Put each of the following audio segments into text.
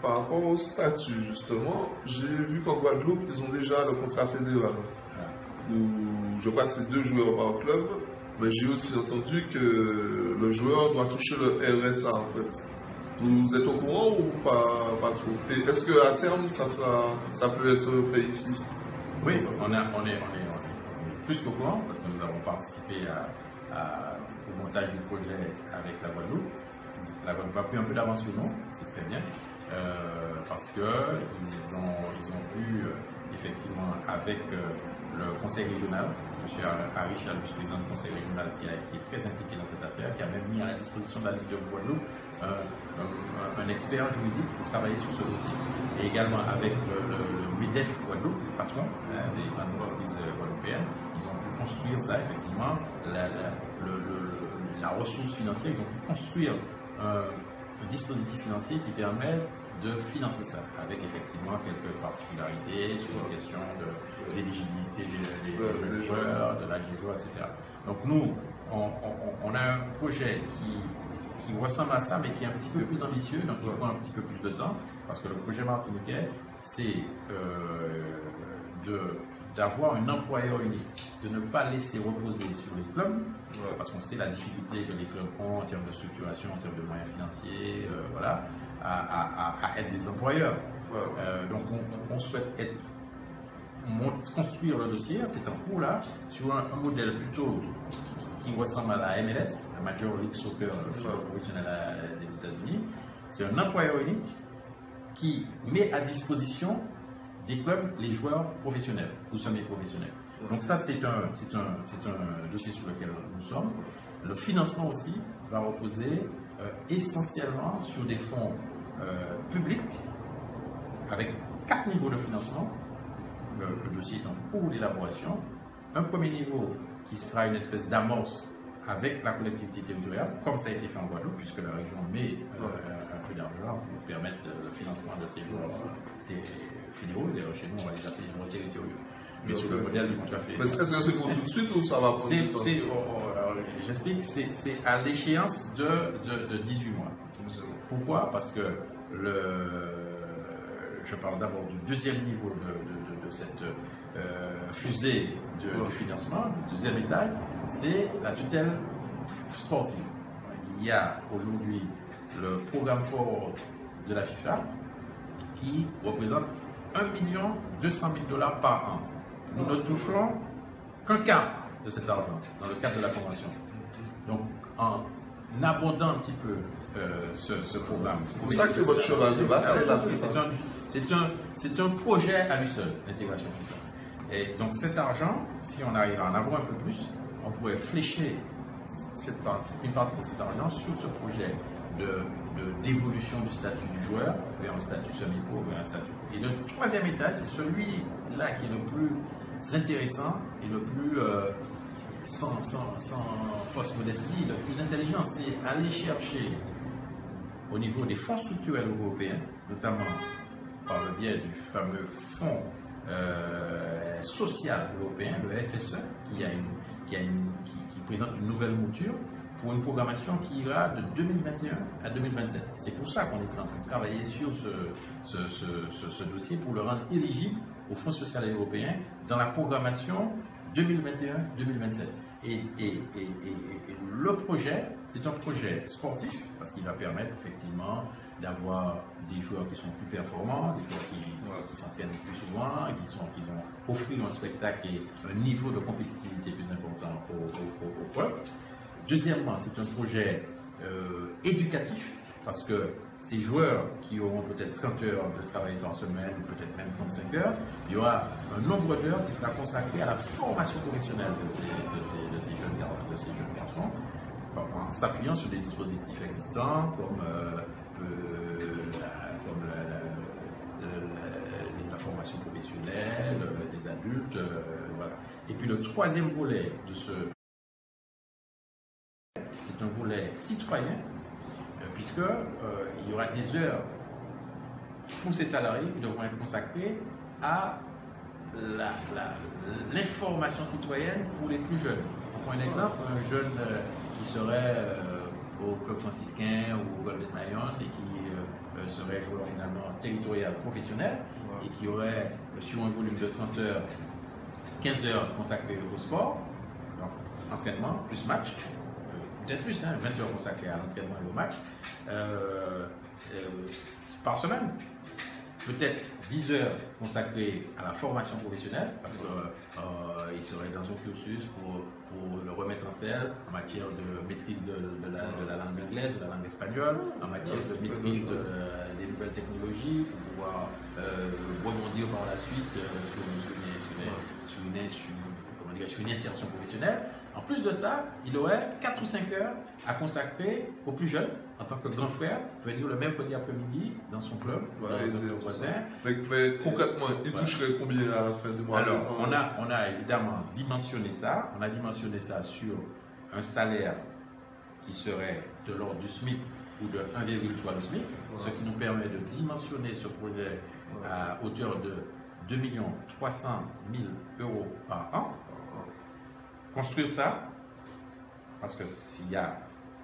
par rapport au statut, justement, j'ai vu qu'en Guadeloupe, ils ont déjà le contrat fédéral. Où je crois que c'est 2 joueurs par club, mais j'ai aussi entendu que le joueur doit toucher le RSA en fait. Vous êtes au courant ou pas trop? Et est-ce qu'à terme, ça peut être fait ici? Oui, on est plus qu'au courant parce que nous avons participé au montage du projet avec la Guadeloupe. La Guadeloupe a pris un peu d'avance sur nous, c'est très bien, parce qu'ils ont pu effectivement avec le conseil régional, M. Harry Chal, vice-président du conseil régional qui est très impliqué dans cette affaire, qui a même mis à la disposition de la ville de Guadeloupe un expert juridique pour travailler sur ce dossier. Et également avec le MEDEF Guadeloupe, le patron des grandes entreprises guadeloupéennes, ils ont pu construire ça, effectivement, la ressource financière, ils ont pu construire un dispositif financier qui permet de financer ça, avec effectivement quelques particularités sur les questions d'éligibilité des joueurs, de l'âge des joueurs, etc. Donc nous, on a un projet qui ressemble à ça, mais qui est un petit peu plus ambitieux, donc il prend un petit peu plus de temps, parce que le projet martiniquais, c'est d'avoir un employeur unique, de ne pas laisser reposer sur les clubs, parce qu'on sait la difficulté que les clubs ont en termes de structuration, en termes de moyens financiers, voilà, à être des employeurs. Donc on souhaite construire le dossier, c'est en cours là, sur un modèle plutôt qui ressemble à la MLS, la Major League Soccer, le football professionnel des États-Unis. C'est un employeur unique qui met à disposition des clubs les joueurs professionnels ou semi-professionnels. Donc ça, c'est un dossier sur lequel nous sommes. Le financement aussi va reposer essentiellement sur des fonds publics avec 4 niveaux de financement. Le dossier est en cours d'élaboration. Un premier niveau qui sera une espèce d'amorce avec la collectivité territoriale, comme ça a été fait en Guadeloupe, puisque la région met un peu d'argent pour permettre le financement de ces joueurs fédéraux. D'ailleurs, chez nous, on va les appeler joueurs territoriaux. Mais sur le modèle du contrat fédéral. Est-ce que c'est pour tout de suite ou ça va prendre du temps? J'explique, c'est à l'échéance de 18 mois. Pourquoi? Parce que je parle d'abord du deuxième niveau de cette fusée de financement. Le deuxième étage, c'est la tutelle sportive. Il y a aujourd'hui le programme forward de la FIFA qui représente 1 200 000 $ par an. Nous ne touchons qu'un quart de cet argent dans le cadre de la convention. Donc, en abondant un petit peu ce programme. C'est pour ça que c'est votre cheval de bataille. C'est un projet à lui seul, l'intégration FIFA. Et donc cet argent, si on arrive à en avoir un peu plus, on pourrait flécher une partie de cet argent sur ce projet d'évolution du statut du joueur vers un statut semi-pro, vers un statut. Et le troisième étage, c'est celui-là qui est le plus intéressant et le plus, sans fausse modestie, le plus intelligent. C'est aller chercher au niveau des fonds structurels européens, notamment par le biais du fameux fonds social européen, le FSE, qui présente une nouvelle mouture pour une programmation qui ira de 2021 à 2027. C'est pour ça qu'on est en train de travailler sur ce dossier pour le rendre éligible au Fonds social européen dans la programmation 2021-2027. Et le projet, c'est un projet sportif parce qu'il va permettre effectivement d'avoir des joueurs qui sont plus performants, des joueurs qui s'entraînent plus souvent, qui vont offrir un spectacle et un niveau de compétitivité plus important au club. Deuxièmement, c'est un projet éducatif parce que ces joueurs qui auront peut-être 30 heures de travail par semaine, peut-être même 35 heures, il y aura un nombre d'heures qui sera consacré à la formation professionnelle de ces jeunes garçons, en s'appuyant sur des dispositifs existants comme la formation professionnelle des adultes, voilà. Et puis le troisième volet de c'est un volet citoyen, puisque il y aura des heures pour ces salariés qui devront être consacrées à l'information citoyenne pour les plus jeunes. On prend un exemple, un jeune qui serait au club franciscain ou au Golden Lion et qui serait joueur finalement territorial professionnel et qui aurait sur un volume de 30 heures, 15 heures consacrées au sport, donc entraînement plus match, peut-être plus, 20 heures consacrées à l'entraînement et au match, par semaine. Peut-être 10 heures consacrées à la formation professionnelle, parce qu'il serait dans un cursus pour le remettre en selle en matière de maîtrise de la langue anglaise, de la langue espagnole, en matière de maîtrise des nouvelles technologies, pour pouvoir rebondir par la suite sur une insertion professionnelle. En plus de ça, il aurait 4 ou 5 heures à consacrer aux plus jeunes, en tant que grand frère, venir le mercredi après-midi dans son club, dans un club voisin. Mais concrètement, il toucherait combien à la fin du mois? Alors, on a évidemment dimensionné ça. On a dimensionné ça sur un salaire qui serait de l'ordre du SMIC ou de 1,3 du SMIC, ce qui nous permet de dimensionner ce projet à hauteur de 2 300 000 € par an. Construire ça, parce que s'il y a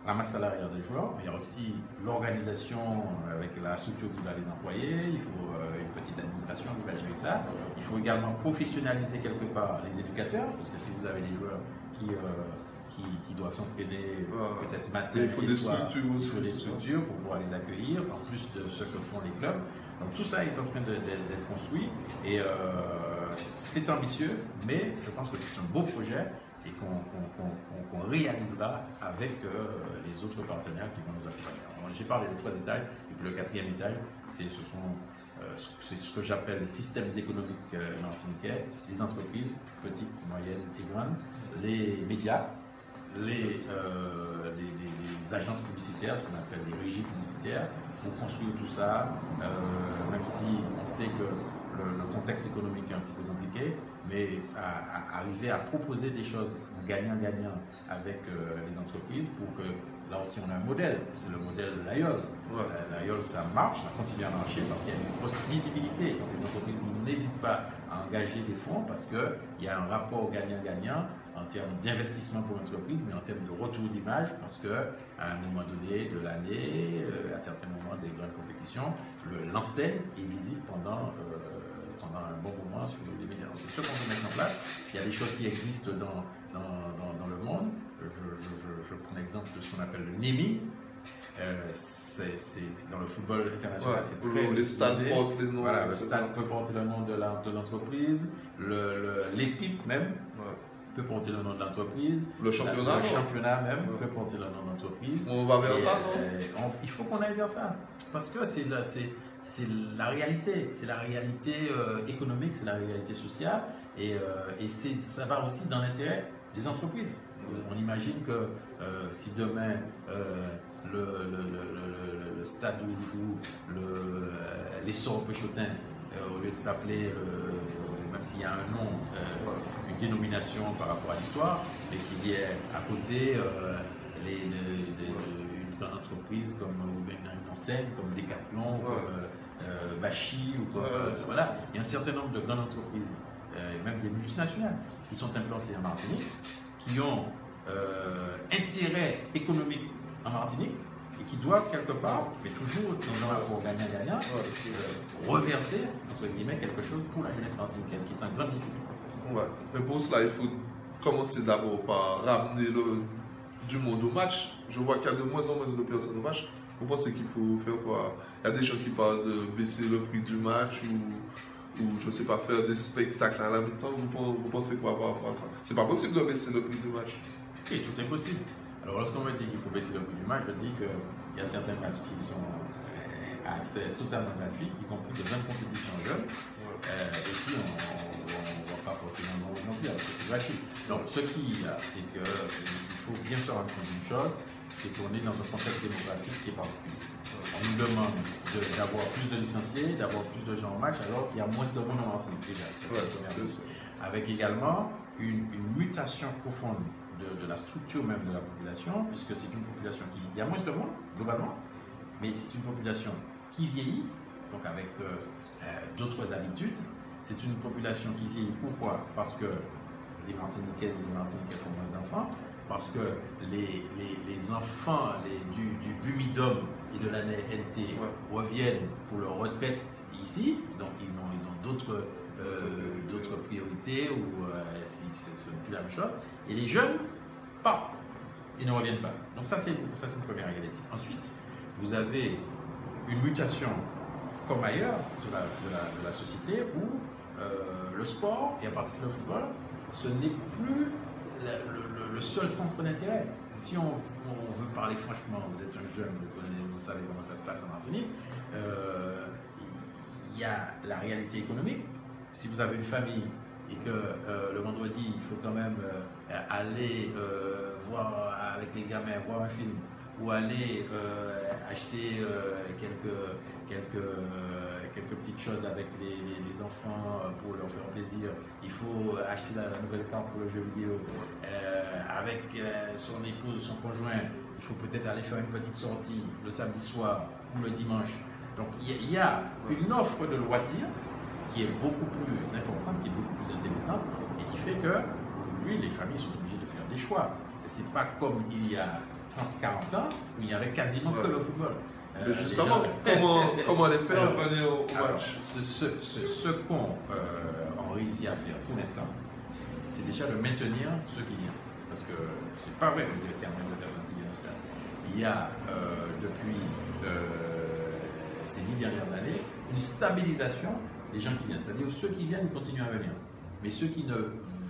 la masse salariale des joueurs, mais il y a aussi l'organisation avec la structure qui va les employer, il faut une petite administration qui va gérer ça. Il faut également professionnaliser quelque part les éducateurs, parce que si vous avez des joueurs qui doivent s'entraîner peut-être matin, il faut des structures aussi. Il faut des structures pour pouvoir les accueillir, en plus de ce que font les clubs. Donc tout ça est en train d'être construit et c'est ambitieux, mais je pense que c'est un beau projet et qu'on réalisera avec les autres partenaires qui vont nous accompagner. J'ai parlé de 3 étages, et puis le 4e étage, c'est ce que j'appelle les systèmes économiques martiniquais, les entreprises, petites, moyennes et grandes, les médias, les agences publicitaires, ce qu'on appelle les régies publicitaires, pour construire tout ça, même si on sait que le contexte économique est un petit peu compliqué, mais arriver à proposer des choses gagnant-gagnant avec les entreprises pour que, là aussi on a un modèle, c'est le modèle de l'AIOL. L'AIOL ça marche, ça continue à marcher parce qu'il y a une grosse visibilité. Donc les entreprises n'hésitent pas à engager des fonds parce qu'il y a un rapport gagnant-gagnant en termes d'investissement pour l'entreprise, mais en termes de retour d'image parce qu'à un moment donné de l'année, à certains moments des grandes compétitions, l'enseigne est visible pendant un bon moment sur les médias. C'est ce qu'on veut mettre en place. Il y a des choses qui existent dans le monde. Je prends l'exemple de ce qu'on appelle le naming. C'est dans le football international, c'est très les stades portent les noms. Voilà, le stade peut porter le nom de l'entreprise, l'équipe même peut porter le nom de l'entreprise. Le championnat même peut porter le nom de l'entreprise. On va vers ça, non? Il faut qu'on aille vers ça. Parce que c'est la réalité. C'est la réalité économique, c'est la réalité sociale. Et ça va aussi dans l'intérêt des entreprises. On imagine que si demain le stade où joue l'Essor Péchotin, au lieu de s'appeler, même s'il y a un nom, une dénomination par rapport à l'histoire, mais qu'il y ait à côté une grande entreprise comme une enseigne, comme Decathlon, comme Bachi, ou comme, voilà. Il y a un certain nombre de grandes entreprises, même des multinationales, qui sont implantées en Martinique, qui ont intérêt économique en Martinique et qui doivent quelque part, mais toujours dans un rapport gagnant-gagnant, reverser, entre guillemets, quelque chose pour la jeunesse martiniquaise qui est en grande difficulté. Mais pour cela, il faut commencer d'abord par ramener du monde au match. Je vois qu'il y a de moins en moins de personnes au match. Vous pensez qu'il faut faire quoi? Il y a des gens qui parlent de baisser le prix du match ou je ne sais pas, faire des spectacles à la mi-temps. Vous pensez quoi par rapport à ça? C'est pas possible de baisser le prix du match. Oui, tout est possible. Alors lorsqu'on me dit qu'il faut baisser le prix du match, je dis qu'il y a certains matchs qui sont à accès totalement gratuit, y compris de 20 compétitions jeunes, et puis on ne va pas forcément non plus parce que c'est gratuit. Donc ce qu'il y a, c'est qu'il faut bien se rendre compte d'une chose, c'est qu'on est dans un contexte démographique qui est particulier. On nous demande d'avoir plus de licenciés, d'avoir plus de gens en match, alors qu'il y a moins de monde en Martinique déjà. Avec également une mutation profonde de la structure même de la population, puisque c'est une population il y a moins de monde, globalement, mais c'est une population qui vieillit, donc avec d'autres habitudes. C'est une population qui vieillit. Pourquoi? Parce que les Martiniquaises et les Martiniquais font moins d'enfants. parce que les enfants du Bumidum et de la NT reviennent pour leur retraite ici, donc ils ont d'autres priorités ou si ce n'est plus la même chose. Et les jeunes partent, ils ne reviennent pas. Donc ça c'est une première réalité. Ensuite, vous avez une mutation comme ailleurs de la société où le sport, et en particulier le football, ce n'est plus le seul centre d'intérêt. Si on veut parler franchement, vous êtes un jeune, vous savez comment ça se passe en Martinique, il y a la réalité économique. Si vous avez une famille et que le vendredi, il faut quand même aller voir avec les gamins, voir un film, ou aller acheter quelques petites choses avec les enfants pour leur faire plaisir. Il faut acheter la nouvelle carte pour le jeu vidéo. Avec son épouse, son conjoint, il faut peut-être aller faire une petite sortie le samedi soir ou le dimanche. Donc il y a une offre de loisirs qui est beaucoup plus importante, qui est beaucoup plus intéressante et qui fait que aujourd'hui les familles sont obligées de faire des choix. Ce n'est pas comme il y a 30-40 ans où il n'y avait quasiment que le football. Justement, comment les faire venir au match? Ce qu'on réussit à faire pour l'instant, c'est déjà de maintenir ceux qui viennent. Parce que c'est pas vrai qu'il y a tellement de personnes qui viennent au stade. Il y a depuis ces 10 dernières années une stabilisation des gens qui viennent. C'est-à-dire ceux qui viennent continuent à venir. Mais ceux qui ne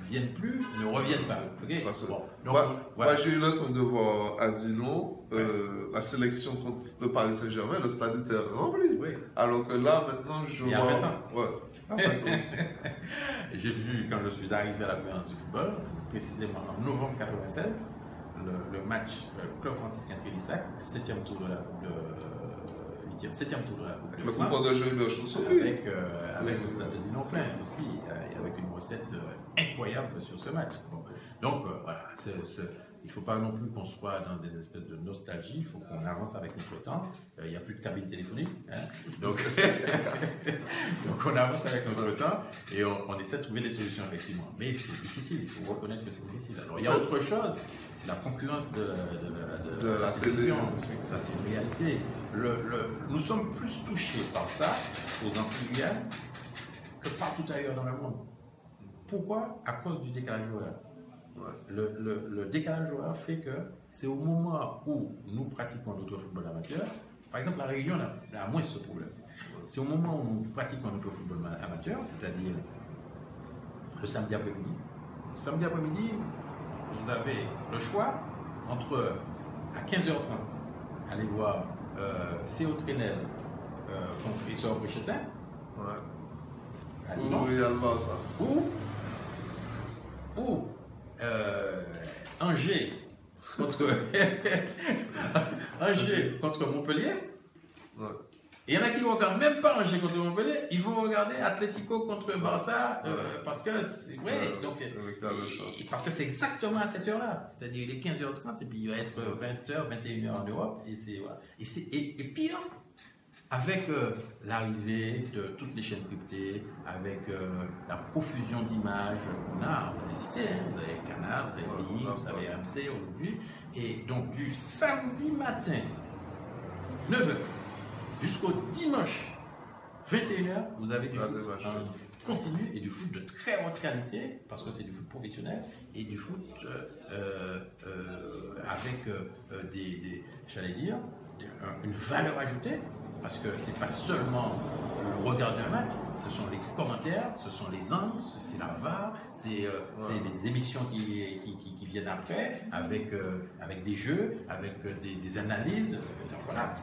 viennent plus ne reviennent pas. Okay? Bon, donc, moi j'ai eu le temps de voir à Dillon la sélection contre le Paris Saint-Germain, le stade était rempli. Oui. Alors que là maintenant je vois. Il y a 20 ans. Ouais. J'ai vu quand je suis arrivé à la présidence du football, précisément en novembre 1996, le match Club Franciscain Trélissac, 7e tour de la Coupe de 7e tour de la Coupe de le France. Le de Gilbert Chaussouris. Avec le stade de Dillon plein aussi, et avec une recette incroyable sur ce match. Bon. Donc voilà, il ne faut pas non plus qu'on soit dans des espèces de nostalgie, il faut qu'on avance avec notre temps. Il n'y a plus de cabine téléphonique. Hein. Donc on avance avec notre temps et on essaie de trouver des solutions effectivement. Mais c'est difficile, il faut reconnaître que c'est difficile. Alors il y a autre chose, c'est la concurrence de la télévision. Ça c'est une réalité. Nous sommes plus touchés par ça aux Antilles que partout ailleurs dans le monde. Pourquoi? À cause du décalage horaire. Le décalage horaire fait que c'est au moment où nous pratiquons notre football amateur, par exemple la Réunion a moins ce problème. C'est au moment où nous pratiquons notre football amateur, c'est-à-dire le samedi après-midi. Le samedi après-midi, vous avez le choix entre à 15h30 aller voir CO Trenel contre Issor Brichetin. Ou Angers contre Montpellier. Ouais. Et il y en a qui ne regardent même pas Angers contre Montpellier, ils vont regarder Atlético contre Barça parce que c'est vrai. Parce que c'est exactement à cette heure-là. C'est-à-dire il est 15h30 et puis il va être 20h, 21h en Europe. Et pire, avec l'arrivée de toutes les chaînes cryptées, avec la profusion d'images qu'on a, on peut les citer, hein. Vous avez Canal, vous avez BIG, vous avez RMC aujourd'hui, et donc du samedi matin, 9h, jusqu'au dimanche, 21h, vous avez du foot continu et du foot de très haute qualité, parce que c'est du foot professionnel, et du foot avec j'allais dire, une valeur ajoutée. Parce que ce n'est pas seulement le regard d'un match, ce sont les commentaires, ce sont les angles, c'est la VAR, c'est les émissions qui viennent après, avec des jeux, avec des analyses. Donc voilà.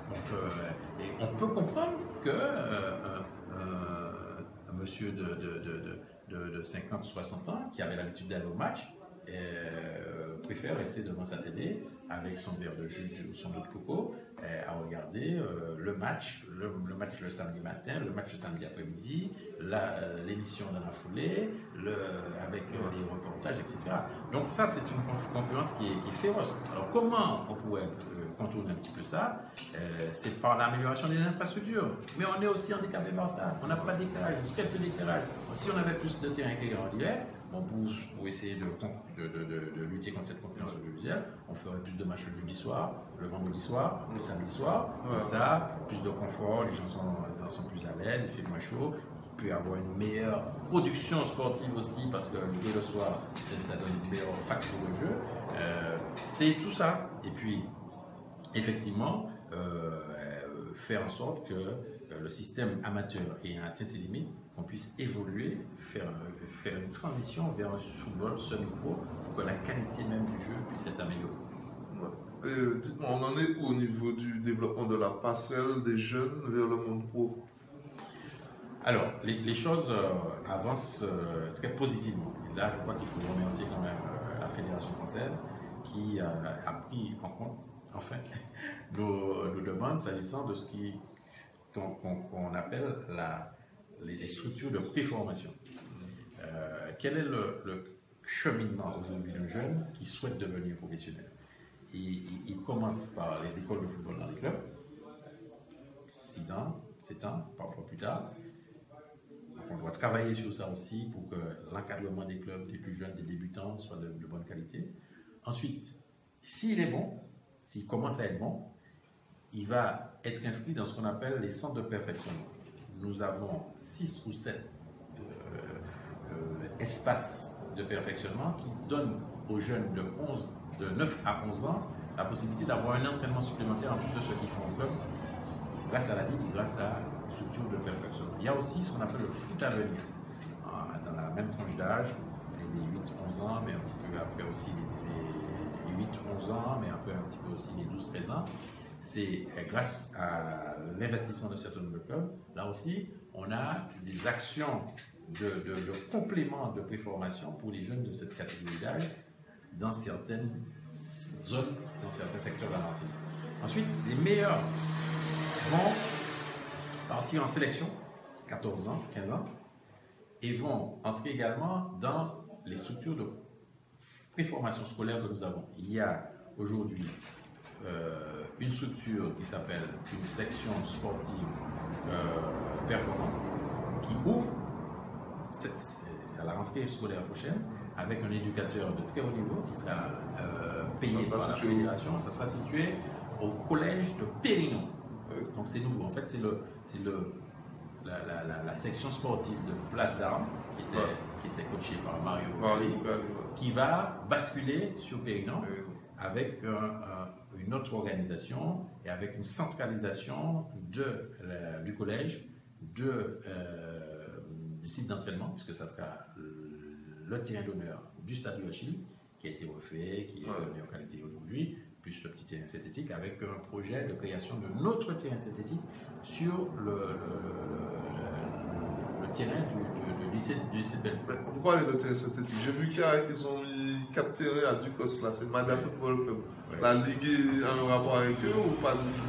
Et on peut comprendre que un monsieur de 50-60 ans qui avait l'habitude d'aller au match préfère rester devant sa télé avec son verre de jus ou son eau de coco à regarder le match le samedi matin, le match le samedi après-midi, l'émission dans la foulée, avec les reportages, etc. Donc ça, c'est une concurrence qui est féroce. Alors comment on pourrait contourner un petit peu ça? C'est par l'amélioration des infrastructures. Mais on est aussi handicapé par ça. On n'a pas de décalage, très peu de décalage. Si on avait plus de terrain éclairé en hiver, bon, pour essayer de lutter contre cette concurrence audiovisuelle, on ferait plus de matchs le jeudi soir, le vendredi soir, le samedi soir. Comme ça, plus de confort, les gens sont plus à l'aise, il fait moins chaud. On peut avoir une meilleure production sportive aussi parce que jouer le soir, ça donne une meilleure facture de jeu. C'est tout ça. Et puis, effectivement, faire en sorte que le système amateur ait atteint ses limites, qu'on puisse évoluer, faire une transition vers un football semi-pro pour que la qualité même du jeu puisse être améliorée. Dites-moi, on en est où au niveau du développement de la passerelle des jeunes vers le monde pro? Alors, les choses avancent très positivement. Et là, je crois qu'il faut remercier quand même la Fédération française qui a pris en compte, enfin, nos demandes s'agissant de ce qu'on appelle les structures de préformation. Quel est le cheminement aujourd'hui d'un jeune qui souhaite devenir professionnel? Il commence par les écoles de football dans les clubs, 6 ans, 7 ans, parfois plus tard. On doit travailler sur ça aussi pour que l'encadrement des clubs, des plus jeunes, des débutants soit de bonne qualité. Ensuite, s'il est bon, s'il commence à être bon, il va être inscrit dans ce qu'on appelle les centres de perfectionnement. Nous avons 6 ou 7 espaces de perfectionnement qui donnent aux jeunes de 9 à 11 ans la possibilité d'avoir un entraînement supplémentaire en plus de ce qu'ils font au club, grâce à la ligue, grâce à la structure de perfectionnement. Il y a aussi ce qu'on appelle le foot à venir, dans la même tranche d'âge, les 8-11 ans, mais un petit peu après aussi les 8-11 ans, mais après un petit peu aussi les 12-13 ans. C'est grâce à l'investissement de certains nombre de clubs, là aussi, on a des actions de complément de préformation pour les jeunes de cette catégorie d'âge dans certaines zones, dans certains secteurs de la Martinique. Ensuite, les meilleurs vont partir en sélection, 14 ans, 15 ans, et vont entrer également dans les structures de préformation scolaire que nous avons. Il y a aujourd'hui une structure qui s'appelle une section sportive performance qui ouvre à la rentrée scolaire prochaine avec un éducateur de très haut niveau qui sera payé par la fédération. Ça sera situé au collège de Périnon. Donc c'est nouveau. En fait, c'est la section sportive de Place d'Armes qui était coachée par Mario qui va basculer sur Périnon avec une autre organisation et avec une centralisation du collège, du site d'entraînement, puisque ça sera le terrain d'honneur du stade de Achille, qui a été refait, qui est donné en qualité aujourd'hui, plus le petit terrain synthétique, avec un projet de création de notre terrain synthétique sur le terrain du lycée de Belle. Vous parlez de terrain synthétique. J'ai vu qu'ils ont mis 4 terrains à Ducos, là, c'est Mada Football Club. La Ligue a un rapport avec eux ou pas du tout?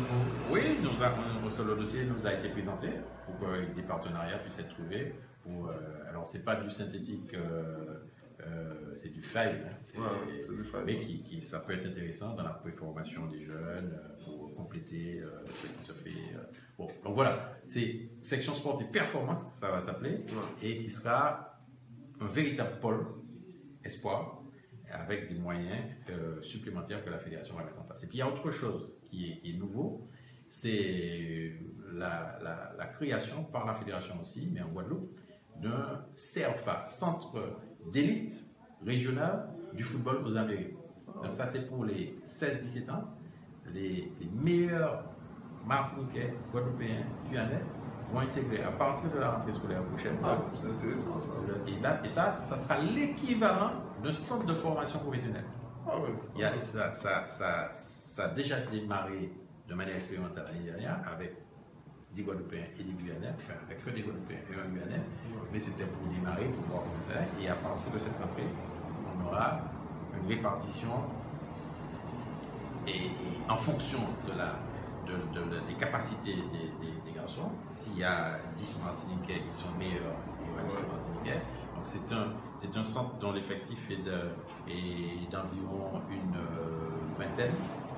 Oui, le dossier nous a été présenté pour que des partenariats puissent être trouvés. Alors, ce n'est pas du synthétique, c'est du fail, mais ça peut être intéressant dans la préformation des jeunes pour compléter ce qui se fait. Bon, donc voilà, c'est section sportive performance, ça va s'appeler, et qui sera un véritable pôle espoir avec des moyens supplémentaires que la fédération va mettre en place. Et puis il y a autre chose qui est nouveau, c'est la création par la fédération aussi, mais en Guadeloupe, d'un CERFA, Centre d'élite régional du football aux Amériques. Donc ça c'est pour les 16-17 ans, les meilleurs Martiniquais, Guadeloupéens, Guyanais vont intégrer à partir de la rentrée scolaire prochaine. C'est intéressant ça. Et ça sera l'équivalent d'un centre de formation professionnelle. Ça a déjà démarré de manière expérimentale l'année dernière avec des Guadeloupéens et des Guyanais, enfin avec que des Guadeloupéens et un Guyanais, mais c'était pour démarrer, pour voir comment ça va. Et à partir de cette rentrée, on aura une répartition et en fonction des capacités des garçons. S'il y a 10 Martiniquais qui sont meilleurs, il y aura 10 Martiniquais. Donc c'est un centre dont l'effectif est d'environ une vingtaine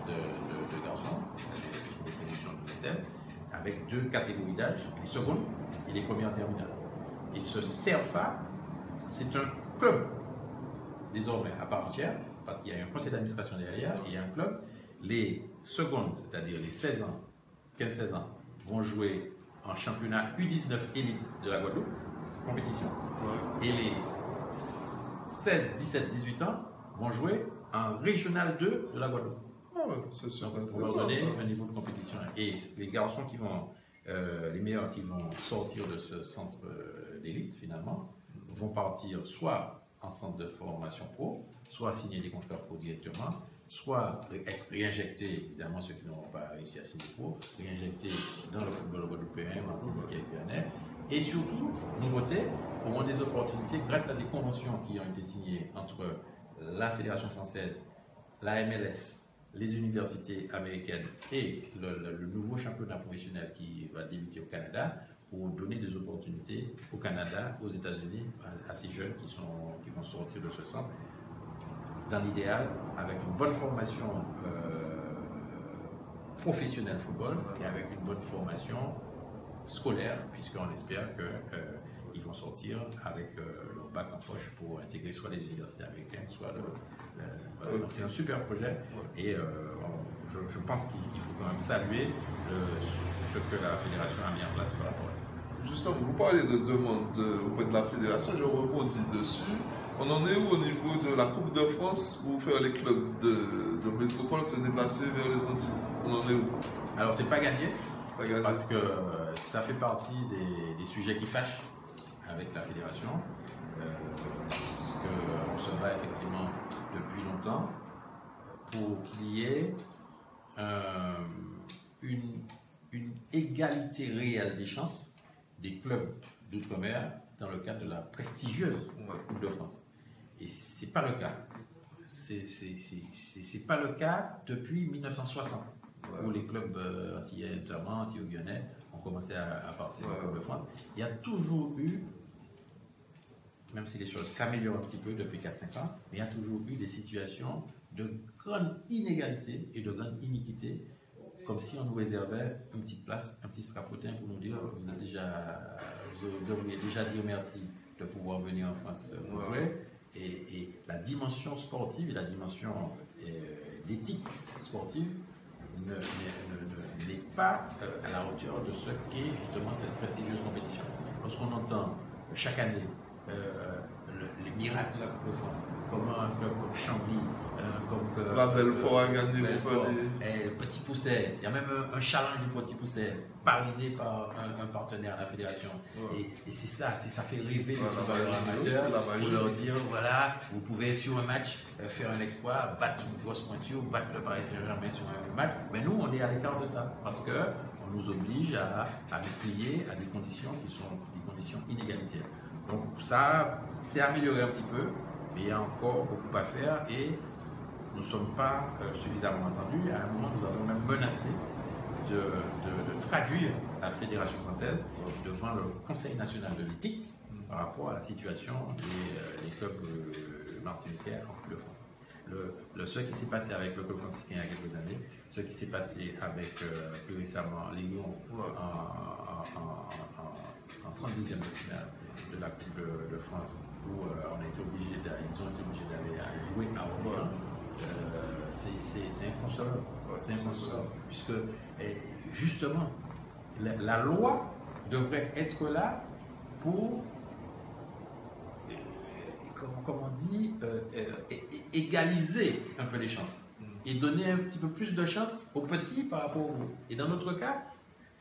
de garçons, sous des conditions de vingtaine, avec 2 catégories d'âge, les secondes et les premières terminales. Et ce CERFA, c'est un club désormais à part entière, parce qu'il y a un conseil d'administration derrière, et il y a un club. Les secondes, c'est-à-dire les 16 ans, 15-16 ans, vont jouer en championnat U19 élite de la Guadeloupe, compétition, et les 16, 17, 18 ans vont jouer en régional 2 de la Guadeloupe. C'est sûr. Donc, pour leur donner un niveau de compétition. Et les garçons qui vont, les meilleurs qui vont sortir de ce centre d'élite, finalement, vont partir soit en centre de formation pro, soit signer des contrats pro directement, soit être réinjectés, évidemment ceux qui n'auront pas réussi à signer pro, réinjectés dans le football guadeloupéen, martiniquais et guyanais, et surtout, nouveauté, auront des opportunités grâce à des conventions qui ont été signées entre la Fédération française, la MLS, les universités américaines et le nouveau championnat professionnel qui va débuter au Canada pour donner des opportunités au Canada, aux États-Unis, à ces jeunes qui vont sortir de ce centre. Dans l'idéal, avec une bonne formation professionnelle football et avec une bonne formation scolaire, puisqu'on espère qu'ils vont sortir avec leur bac en poche pour intégrer soit les universités américaines, soit donc c'est un super projet et je pense qu'il faut quand même saluer ce que la fédération a mis en place par rapport à ça. Justement, vous parlez de demande auprès de la fédération, je rebondis dessus. On en est où au niveau de la Coupe de France pour faire les clubs de métropole se déplacer vers les Antilles? On en est où? Alors c'est pas gagné, parce que ça fait partie des sujets qui fâchent avec la fédération, parce qu'on se bat effectivement depuis longtemps pour qu'il y ait une égalité réelle des chances des clubs d'outre-mer dans le cadre de la prestigieuse Coupe de France. Et c'est pas le cas. C'est pas le cas depuis 1960, où les clubs antillais, notamment antillais-guyanais, ont commencé à participer à la Coupe de France. Il y a toujours eu, même si les choses s'améliorent un petit peu depuis 4-5 ans, mais il y a toujours eu des situations de grande inégalité et de grande iniquité, comme si on nous réservait une petite place, un petit strapotin pour nous dire vous devriez déjà dire merci de pouvoir venir en France pour jouer. Et la dimension sportive et la dimension d'éthique sportive n'est pas à la hauteur de ce qu'est justement cette prestigieuse compétition. Lorsqu'on entend chaque année les miracles de la Coupe de France, comment un club comme Chambly, comme la Belfort a gagné le Petit Pousset, il y a même un challenge du Petit Pousset parrainé par un partenaire à la fédération. Et c'est ça fait rêver les footballeurs amateurs pour leur dire voilà, vous pouvez sur un match faire un exploit, battre une grosse pointure, battre le Paris Saint-Germain sur un match. Mais nous, on est à l'écart de ça parce qu'on nous oblige à nous plier à des conditions qui sont des conditions inégalitaires. Donc ça s'est amélioré un petit peu, mais il y a encore beaucoup à faire et nous ne sommes pas suffisamment entendus. À un moment, nous avons même menacé de traduire la Fédération française devant le Conseil national de l'éthique par rapport à la situation des clubs martiniquais en Coupe de France. Ce qui s'est passé avec le club franciscain il y a quelques années, ce qui s'est passé avec plus récemment les Lions en 32e de finale de la Coupe de France, où ils ont été obligés d'aller jouer à Orléans. C'est inconsolable. C'est inconsolable. Puisque, justement, la loi devrait être là pour, comme on dit, égaliser un peu les chances et donner un petit peu plus de chance aux petits par rapport aux gros. Et dans notre cas,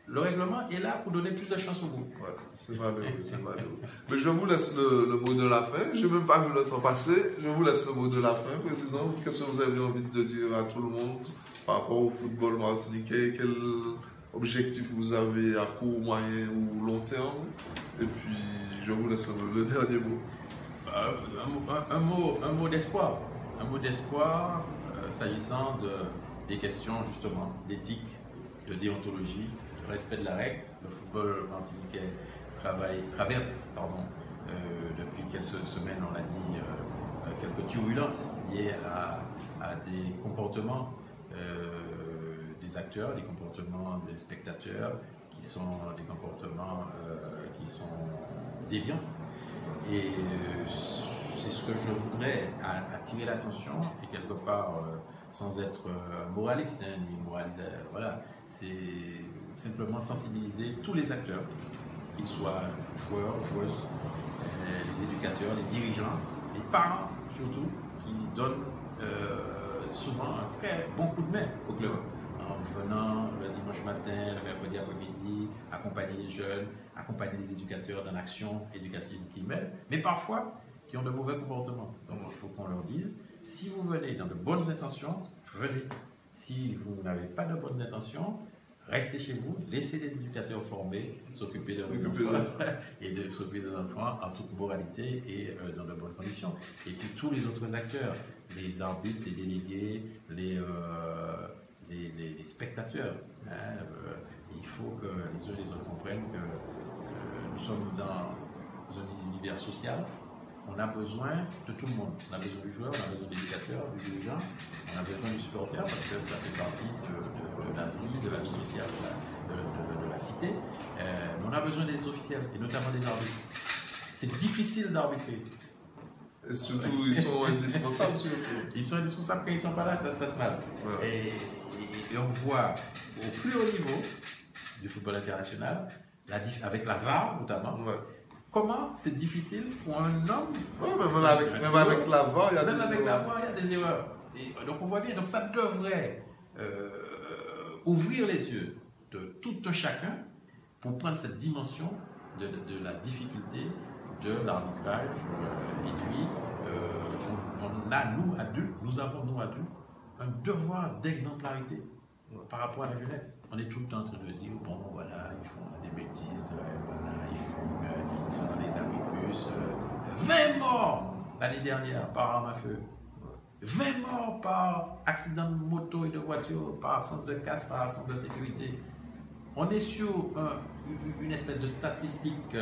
le règlement est là pour donner plus de chance aux gros. C'est malheureux, c'est malheureux. Mais je vous laisse le mot de la fin. Je n'ai même pas vu le temps passer. Je vous laisse le mot de la fin, Président. Qu'est-ce que vous avez envie de dire à tout le monde par rapport au football martiniquais? Quel objectif vous avez à court, moyen ou long terme? Et puis, je vous laisse le dernier mot. Un mot d'espoir. Un mot d'espoir s'agissant des questions justement d'éthique, de déontologie, de respect de la règle. Le football martiniquais traverse depuis quelques semaines, on l'a dit, quelques turbulences liées à des comportements des acteurs, des comportements des spectateurs qui sont des comportements qui sont déviants. Et c'est ce que je voudrais attirer l'attention et quelque part, sans être moraliste, hein, ni moraliser, voilà, c'est simplement sensibiliser tous les acteurs, qu'ils soient joueurs, joueuses, les éducateurs, les dirigeants, les parents surtout, qui donnent souvent un très bon coup de main au club. En venant le dimanche matin, le mercredi après-midi, accompagner les jeunes, accompagner les éducateurs dans l'action éducative qu'ils mènent, mais parfois qui ont de mauvais comportements. Donc il faut qu'on leur dise, si vous venez dans de bonnes intentions, venez. Si vous n'avez pas de bonnes intentions, restez chez vous, laissez les éducateurs formés s'occuper de vos enfants et de s'occuper des enfants en toute moralité et dans de bonnes conditions. Et puis tous les autres acteurs, les arbitres, les délégués, les spectateurs, hein, il faut que les uns et les autres comprennent que nous sommes dans un univers social. On a besoin de tout le monde. On a besoin du joueur, on a besoin de l'éducateur, du dirigeant, on a besoin du supporter parce que ça fait partie de la vie sociale de la cité. Mais on a besoin des officiels et notamment des arbitres. C'est difficile d'arbitrer. Et surtout, ils sont indispensables. Ils sont indispensables quand ils ne sont pas là, ça se passe mal. Ouais. Et on voit au plus haut niveau du football international, avec la VAR notamment, comment c'est difficile pour un homme. Oui, même avec la VAR, il y a des erreurs. Et donc on voit bien, donc ça devrait ouvrir les yeux de tout un chacun pour prendre cette dimension de la difficulté de l'arbitrage. Et puis, nous avons, nous adultes, un devoir d'exemplarité par rapport à la jeunesse. On est tout le temps en train de dire, bon, voilà, ils font des bêtises, voilà, ils sont dans les abribus. 20 morts l'année dernière par arme à feu. 20 morts par accident de moto et de voiture, par absence de casque, par absence de sécurité. On est sur une espèce de statistique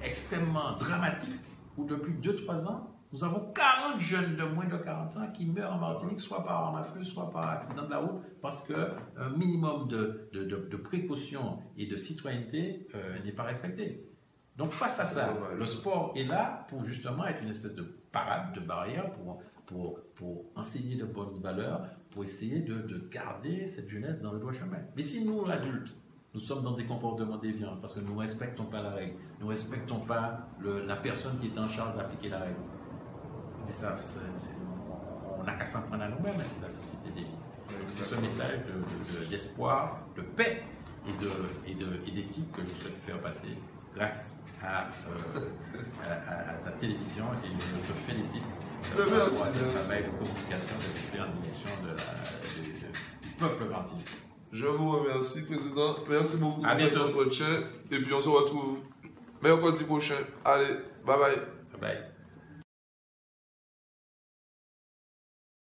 extrêmement dramatique où depuis 2-3 ans, nous avons 40 jeunes de moins de 40 ans qui meurent en Martinique, soit par arme à feu, soit par accident de la route, parce qu'un minimum de précaution et de citoyenneté n'est pas respecté. Donc face à ça, le sport est là pour justement être une espèce de parade, de barrière, pour enseigner de bonnes valeurs, pour essayer de garder cette jeunesse dans le droit chemin. Mais si nous, adultes, nous sommes dans des comportements déviants, parce que nous ne respectons pas la règle, nous ne respectons pas la personne qui est en charge d'appliquer la règle, mais ça, on n'a qu'à s'en prendre à nous-mêmes si la société dévie. Donc c'est ce message d'espoir, de paix et d'éthique que je souhaite faire passer grâce à ta télévision, et je te félicite pour ce travail de communication que tu fais en direction du peuple martiniquais. Je vous remercie, Président. Merci beaucoup pour cet entretien. Et puis on se retrouve mercredi prochain. Allez, bye bye. Bye bye.